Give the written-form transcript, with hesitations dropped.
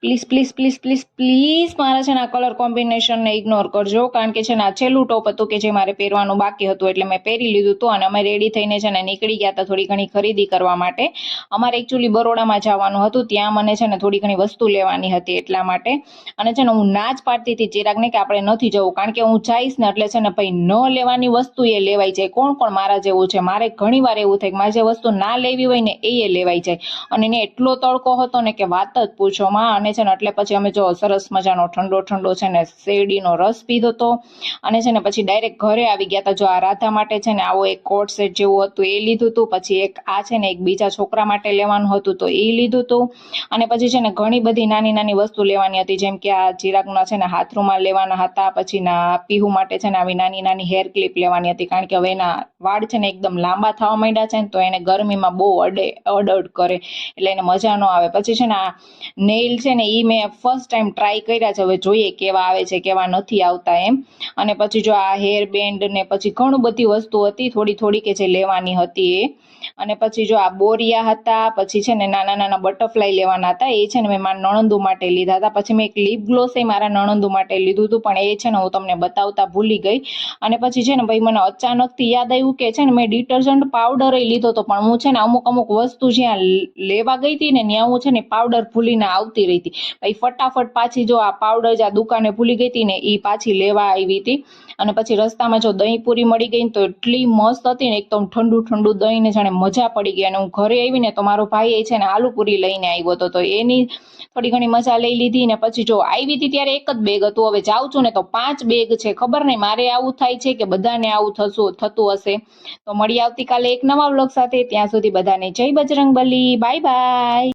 Please please please please please મારા છે ને આ કલર કોમ્બિનેશનને ઇગ્નોર કરજો, કારણ કે છે ને આ છેલ્લું ટોપ હતું કે જે મારે પહેરવાનું બાકી હતું, એટલે મેં પહેરી લીધું હતું અને અમે રેડી થઈને છે ને નીકળી ગયા હતા થોડી ઘણી ખરીદી કરવા માટે. અમારે એકચ્યુઅલી બરોડામાં જવાનું હતું, ત્યાં મને છે ને થોડી ઘણી વસ્તુ લેવાની હતી એટલા માટે. અને છે ને હું ના જ પાડતી હતી ચિરાગને કે આપણે નથી જવું, કારણ કે હું જઈશ ને એટલે છે ને ભાઈ ન લેવાની વસ્તુ એ લેવાઈ જાય. કોણ કોણ મારા જેવું છે, મારે ઘણી વાર એવું થાય કે મારે જે વસ્તુ ના લેવી હોય ને એ લેવાઈ જાય. અને એને એટલો તડકો હતો ને કે વાત જ પૂછો માં. અને છે ને એટલે પછી અમે જો સરસ મજાનો ઠંડો ઠંડો છે ને શેરડીનો રસ પીધો હતો અને છે ને પછી ડાયરેક્ટ ઘરે આવી ગયા હતા. જો આ રાધા માટે છે ને આવો એક કોટ સેટ જેવું હતું એ લીધું હતું, પછી એક આ છે ને એક બીજા છોકરા માટે લેવાનું હતું તો એ લીધું હતું. અને પછી છે ને ઘણી બધી નાની નાની વસ્તુ લેવાની હતી, જેમ કે આ ચિરાગના છે ને હાથ રૂમાલ લેવાના હતા, પછી ના પીહુ માટે છે ને આવી નાની નાની હેર ક્લિપ લેવાની હતી, કારણ કે હવે એના વાળ છે ને એકદમ લાંબા થવા માંડ્યા છે ને તો એને ગરમીમાં બહુ અડ કરે એટલે એને મજા ન આવે. પછી છે ને આ નેઇલ છે ને એ મેં ફર્સ્ટ ટાઈમ ટ્રાય કર્યા છે, હવે જોઈએ કેવા આવે છે કેવા નથી આવતા એમ. અને પછી જો આ હેર બેન્ડ ને પછી ઘણું બધી વસ્તુ હતી થોડી થોડી કે જે લેવાની હતી એ. અને પછી જો આ બોરિયા હતા, પછી છે ને નાના નાના બટરફ્લાય લેવાના હતા, એ છે ને મેં મારા નણંદુ માટે લીધા હતા. પછી મેં એક લિપ ગ્લોસ એ મારા નણંદુ માટે લીધું હતું, પણ એ છે ને હું તમને બતાવતા ભૂલી ગઈ. અને પછી છે ને ભાઈ મને અચાનકથી યાદ આવ્યું કે છે ને મેં ડિટર્જન્ટ પાવડર એ લીધો હતો, પણ હું છે ને અમુક વસ્તુ જ્યાં લેવા ગઈ હતી ને ત્યાં હું છે ને પાવડર ભૂલીને આવતી રહી હતી. ભાઈ ફટાફટ પાછી જો આ પાવડર જ્યાં દુકાને ભૂલી ગઈ હતી ને એ પાછી લેવા આવી હતી. અને પછી રસ્તામાં જો દહીં પૂરી મળી ગઈ ને તો એટલી મસ્ત હતી ને, એકદમ ઠંડુ ઠંડુ દહીં ને જાણે મજા પડી ગઈ. અને હું ઘરે આવી ને તો મારો ભાઈ એ છે ને આલુ પૂરી લઈને આવ્યો હતો, તો એની થોડી ઘણી મજા લઈ લીધી. ને પછી જો આવી હતી ત્યારે એક જ બેગ હતું, હવે જાઉં છું ને તો 5 બેગ છે. ખબર નહીં મારે આવું થાય છે કે બધાને આવું થતું હશે. તો મળી આવતીકાલે એક નવા વ્લોગ સાથે, ત્યાં સુધી બધાને જય બજરંગબલી, બાય બાય.